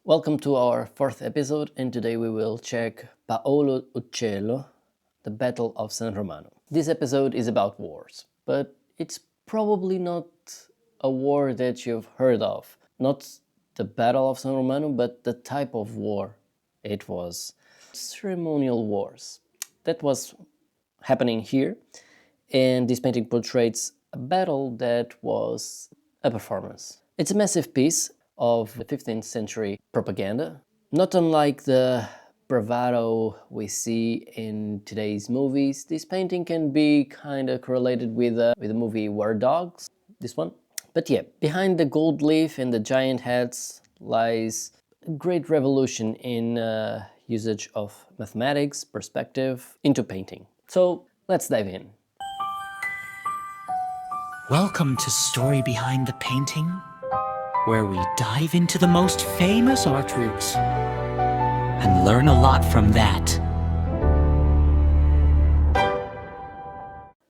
Welcome to our fourth episode, and today we will check Paolo Uccello, the Battle of San Romano. This episode is about wars, but it's probably not a war that you've heard of. Not the Battle of San Romano, but the type of war it was. Ceremonial wars. That was happening here, and this painting portrays a battle that was a performance. It's a massive piece of the 15th century propaganda, not unlike the bravado we see in today's movies. This painting can be kind of correlated with the movie War Dogs, this one. But yeah, behind the gold leaf and the giant heads lies a great revolution in usage of mathematics, perspective into painting. So let's dive in. Welcome to Story Behind the Painting, where we dive into the most famous art routes and learn a lot from that.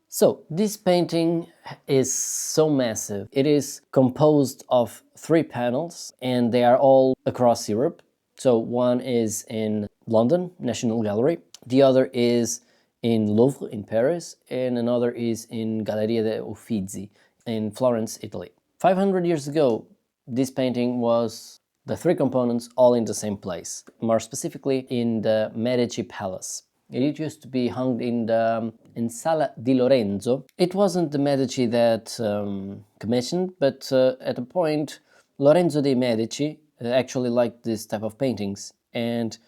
So this painting is so massive. It is composed of 3 panels and they are all across Europe. So one is in London, National Gallery, the other is in Louvre in Paris, and another is in Galleria degli Uffizi in Florence, Italy. 500 years ago, this painting was the 3 components all in the same place, more specifically in the Medici Palace. It used to be hung in Sala di Lorenzo. It wasn't the Medici that commissioned, but at a point, Lorenzo de' Medici actually liked this type of paintings and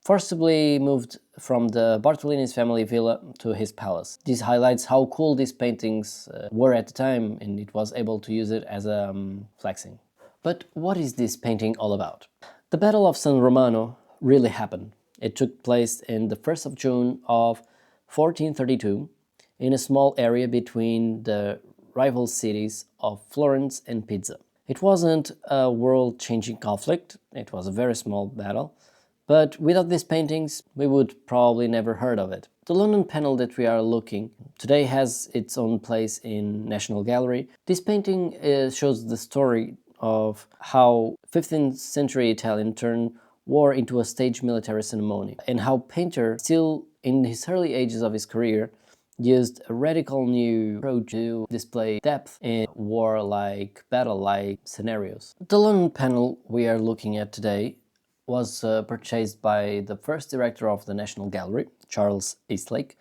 forcibly moved from the Bartolini's family villa to his palace. This highlights how cool these paintings were at the time, and it was able to use it as a flexing. But what is this painting all about? The Battle of San Romano really happened. It took place in the 1st of June of 1432 in a small area between the rival cities of Florence and Pisa. It wasn't a world-changing conflict, it was a very small battle, but without these paintings, we would probably never heard of it. The London panel that we are looking today has its own place in National Gallery. This painting shows the story of how 15th century Italian turned war into a staged military ceremony, and how painter, still in his early ages of his career, used a radical new approach to display depth in war-like, battle-like scenarios. The London panel we are looking at today was purchased by the first director of the National Gallery, Charles Eastlake,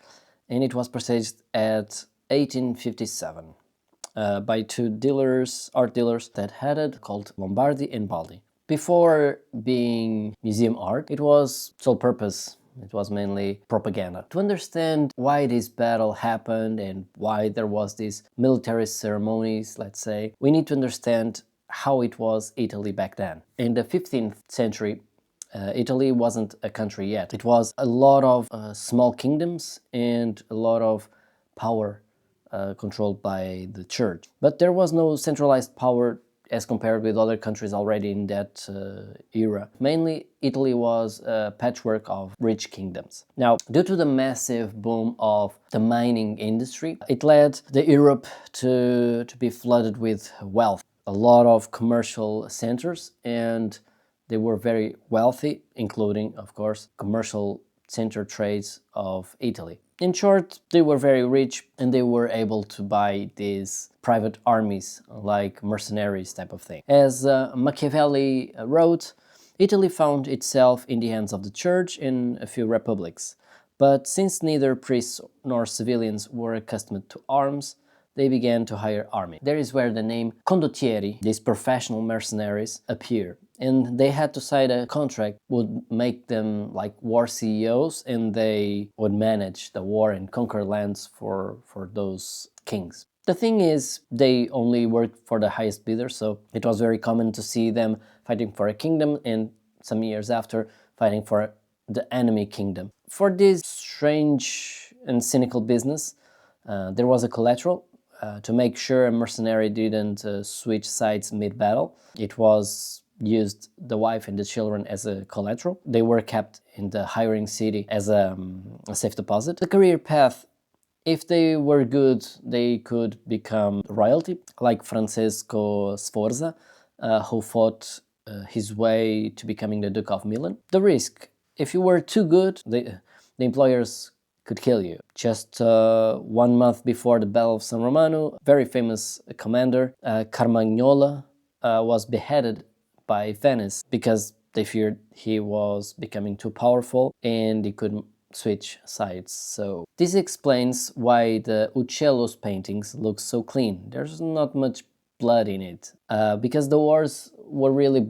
and it was purchased at 1857 by 2 dealers, art dealers that had it, called Lombardi and Baldi. Before being museum art, it was sole purpose. It was mainly propaganda. To understand why this battle happened and why there was these military ceremonies, let's say, we need to understand how it was Italy back then. In the 15th century, Italy wasn't a country yet. It was a lot of small kingdoms and a lot of power controlled by the church. But there was no centralized power as compared with other countries already in that era. Mainly, Italy was a patchwork of rich kingdoms. Now, due to the massive boom of the mining industry, it led the Europe to be flooded with wealth. A lot of commercial centers, and they were very wealthy, including, of course, commercial center trades of Italy. In short, they were very rich and they were able to buy these private armies, like mercenaries type of thing. As Machiavelli wrote, Italy found itself in the hands of the church and a few republics. But since neither priests nor civilians were accustomed to arms, they began to hire armies. There is where the name condottieri, these professional mercenaries, appear. And they had to sign a contract would make them like war CEOs, and they would manage the war and conquer lands for those kings. The thing is, they only worked for the highest bidder, so it was very common to see them fighting for a kingdom and some years after fighting for the enemy kingdom. For this strange and cynical business, there was a collateral to make sure a mercenary didn't switch sides mid-battle. It was used the wife and the children as a collateral. They were kept in the hiring city as a safe deposit. The career path, if they were good, they could become royalty, like Francesco Sforza, who fought his way to becoming the Duke of Milan. The risk, if you were too good, the employers could kill you. Just 1 month before the Battle of San Romano, very famous commander, Carmagnola, was beheaded by Venice because they feared he was becoming too powerful and he couldn't switch sides. So this explains why the Uccello's paintings look so clean. There's not much blood in it, because the wars were really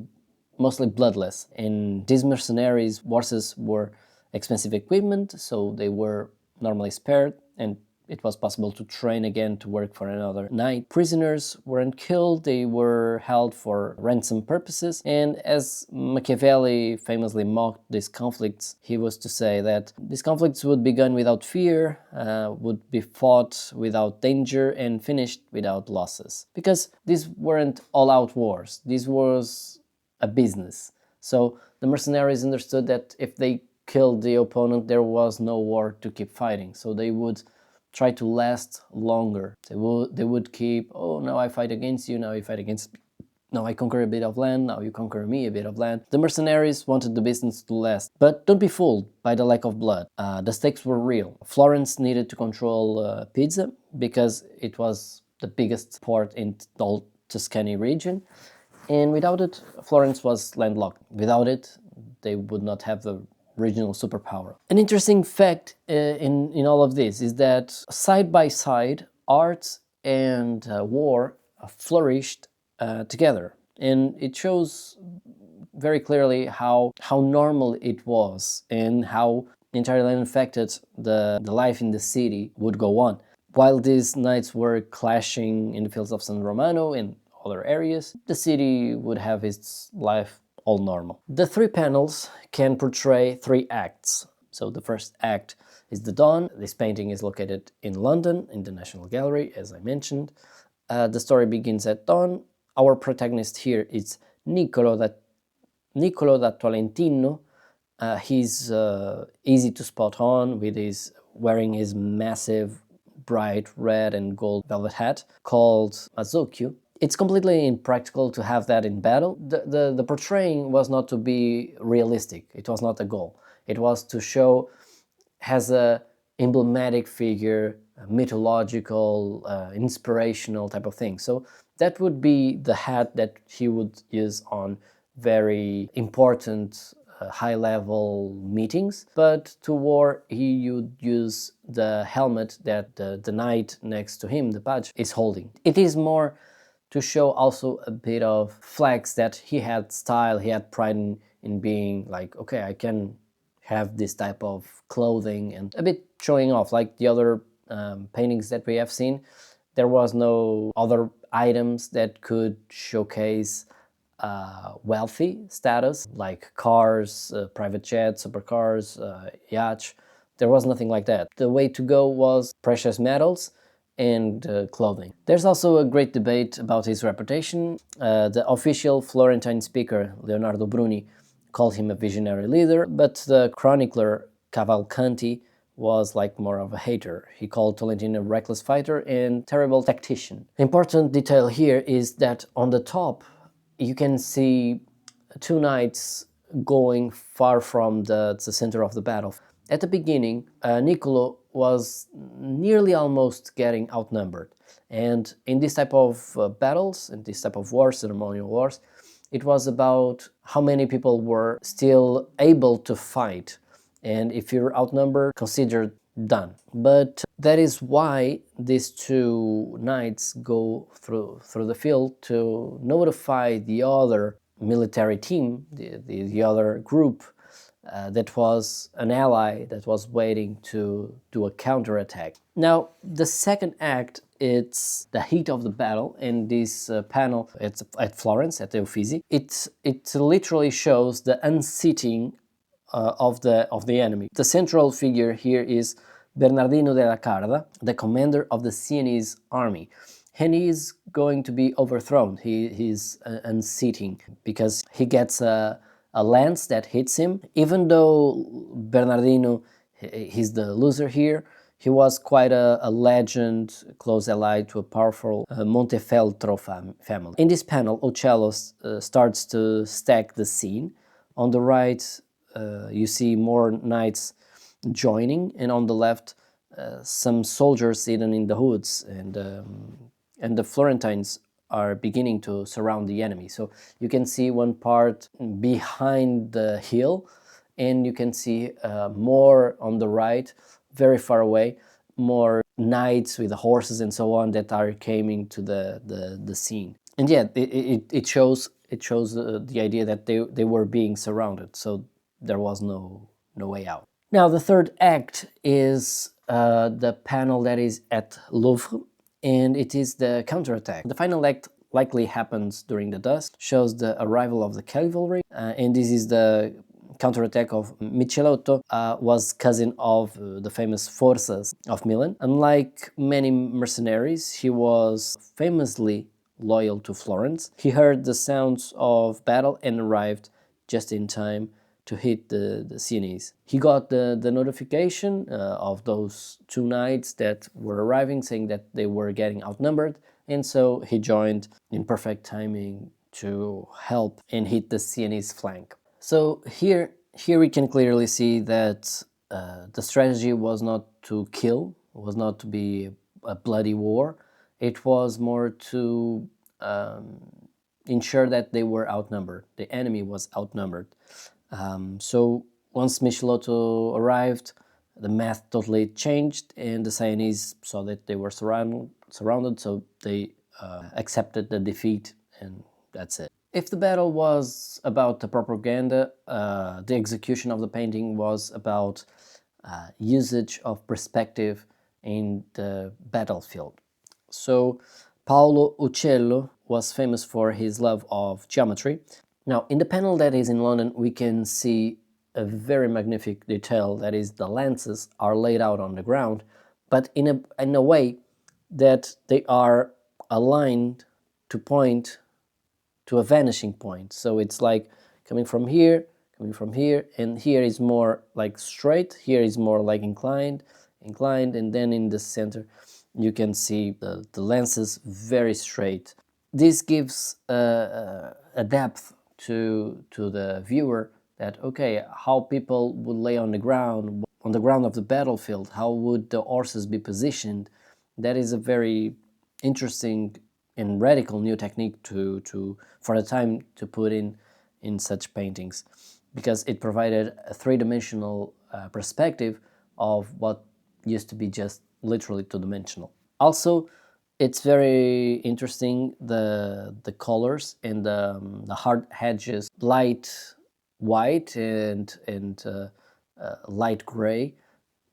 mostly bloodless, and these mercenaries' horses were expensive equipment, so they were normally spared, and it was possible to train again to work for another knight. Prisoners weren't killed, they were held for ransom purposes, and as Machiavelli famously mocked these conflicts, he was to say that these conflicts would begin without fear, would be fought without danger, and finished without losses. Because these weren't all-out wars, this was a business. So the mercenaries understood that if they killed the opponent, there was no war to keep fighting, so they would try to last longer. They would keep, oh, now I fight against you, now you fight against me. Now I conquer a bit of land, now you conquer me a bit of land. The mercenaries wanted the business to last. But don't be fooled by the lack of blood. The stakes were real. Florence needed to control Pisa because it was the biggest port in the whole Tuscany region. And without it, Florence was landlocked. Without it, they would not have the regional superpower. An interesting fact in all of this is that side by side, art and war flourished together, and it shows very clearly how normal it was and how entirely unaffected the life in the city would go on. While these knights were clashing in the fields of San Romano and other areas, the city would have its life all normal. The 3 panels can portray 3 acts. So the first act is the dawn. This painting is located in London, in the National Gallery, as I mentioned. The story begins at dawn. Our protagonist here is Niccolo da Tolentino. He's easy to spot on with his wearing his massive bright red and gold velvet hat called Mazzocchio. It's completely impractical to have that in battle. The portraying was not to be realistic. It was not a goal. It was to show as a emblematic figure, a mythological, inspirational type of thing. So that would be the hat that he would use on very important high-level meetings, but to war he would use the helmet that the knight next to him, the page, is holding. It is more to show also a bit of flex that he had style, he had pride in being like, okay, I can have this type of clothing, and a bit showing off. Like the other paintings that we have seen, there was no other items that could showcase wealthy status, like cars, private jets, supercars, yachts. There was nothing like that. The way to go was precious metals and clothing. There's also a great debate about his reputation. The official Florentine speaker, Leonardo Bruni, called him a visionary leader, but the chronicler Cavalcanti was like more of a hater. He called Tolentino a reckless fighter and terrible tactician. Important detail here is that on the top you can see 2 knights going far from the center of the battle. At the beginning, Niccolo was nearly almost getting outnumbered. And in this type of battles, in this type of wars, ceremonial wars, it was about how many people were still able to fight. And if you're outnumbered, considered done. But that is why these 2 knights go through the field to notify the other military team, the other group, that was an ally that was waiting to do a counterattack. Now, the second act, it's the heat of the battle, and this panel, it's at Florence, at the Uffizi. It literally shows the unseating of the enemy. The central figure here is Bernardino della Carda, the commander of the Sienese army. And he is going to be overthrown. He's unseating because he gets a lance that hits him. Even though Bernardino, he's the loser here, He was quite a legend, close ally to a powerful Montefeltro family. In this panel, Uccello starts to stack the scene. On the right, you see more knights joining, and on the left, some soldiers hidden in the hoods, and the Florentines are beginning to surround the enemy. So you can see one part behind the hill, and you can see more on the right, very far away, more knights with the horses and so on that are coming to the scene. And yeah, it shows the idea that they were being surrounded, so there was no way out. Now the third act is the panel that is at Louvre, and it is the counterattack. The final act likely happens during the dusk, shows the arrival of the cavalry, and this is the counterattack of Michelotto, was cousin of the famous Forces of Milan. Unlike many mercenaries, he was famously loyal to Florence. He heard the sounds of battle and arrived just in time to hit the Sienese. He got the notification of those two knights that were arriving, saying that they were getting outnumbered, and so he joined in perfect timing to help and hit the Sienese flank. So here we can clearly see that the strategy was not to kill, was not to be a bloody war. It was more to ensure that they were outnumbered. The enemy was outnumbered. So once Michelotto arrived, the math totally changed, and the Sienese saw that they were surrounded, so they accepted the defeat, and that's it. If the battle was about the propaganda, the execution of the painting was about usage of perspective in the battlefield. So Paolo Uccello was famous for his love of geometry. Now, in the panel that is in London, we can see a very magnificent detail, that is, the lances are laid out on the ground, but in a way that they are aligned to point to a vanishing point. So it's like coming from here, and here is more like straight, here is more like inclined, and then in the center you can see the lances very straight. This gives a depth to the viewer that, okay, how people would lay on the ground of the battlefield, how would the horses be positioned. That is a very interesting and radical new technique for the time to put in such paintings, because it provided a three-dimensional perspective of what used to be just literally two-dimensional. Also, it's very interesting the colors and the hard hedges, light white and light gray,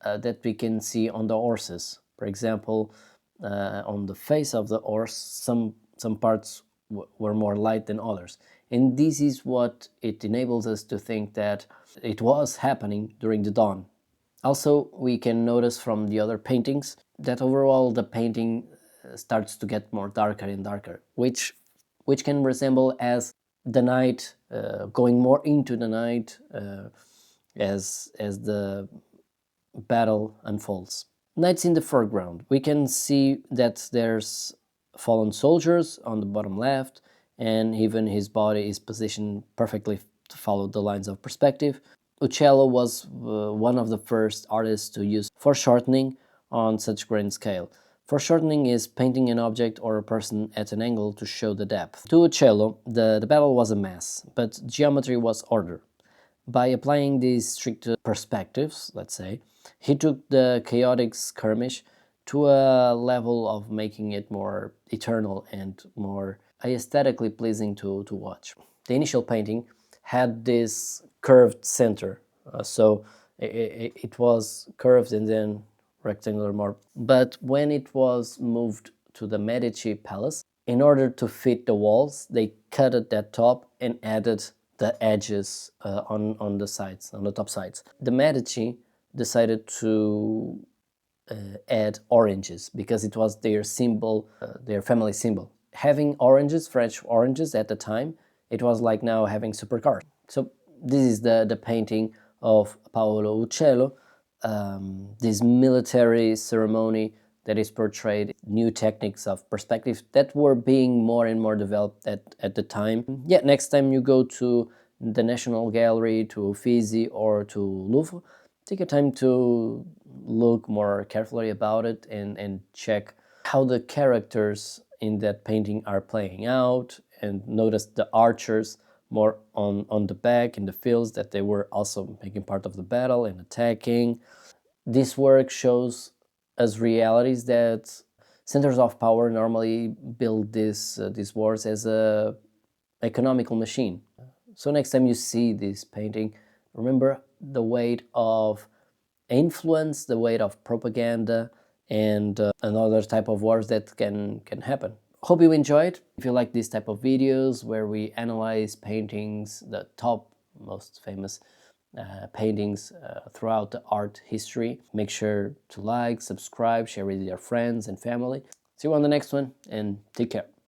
that we can see on the horses. For example, on the face of the horse, some parts were more light than others. And this is what it enables us to think that it was happening during the dawn. Also, we can notice from the other paintings that overall the painting starts to get more darker and darker, which can resemble as the night, going more into the night as the battle unfolds. Knights in the foreground. We can see that there's fallen soldiers on the bottom left, and even his body is positioned perfectly to follow the lines of perspective. Uccello was one of the first artists to use foreshortening on such grand scale. Foreshortening is painting an object or a person at an angle to show the depth. To Uccello, the battle was a mess, but geometry was order. By applying these strict perspectives, let's say, he took the chaotic skirmish to a level of making it more eternal and more aesthetically pleasing to watch. The initial painting had this curved center, so it was curved and then rectangular more. But when it was moved to the Medici palace, in order to fit the walls, they cut at that top and added the edges on the sides, on the top sides. The Medici decided to add oranges because it was their symbol, their family symbol. Having oranges, fresh oranges at the time, it was like now having supercars. So this is the painting of Paolo Uccello. this military ceremony that is portrayed, new techniques of perspective that were being more and more developed at the time. Yeah, next time you go to the National Gallery, to Uffizi or to Louvre, take your time to look more carefully about it and check how the characters in that painting are playing out, and notice the archers more on the back in the fields, that they were also making part of the battle and attacking. This work shows us realities that centers of power normally build these wars as a economical machine. So next time you see this painting, remember the weight of influence, the weight of propaganda, and another type of wars that can happen. Hope you enjoyed. If you like this type of videos where we analyze paintings, the top most famous paintings throughout the art history, make sure to like, subscribe, share with your friends and family. See you on the next one, and take care.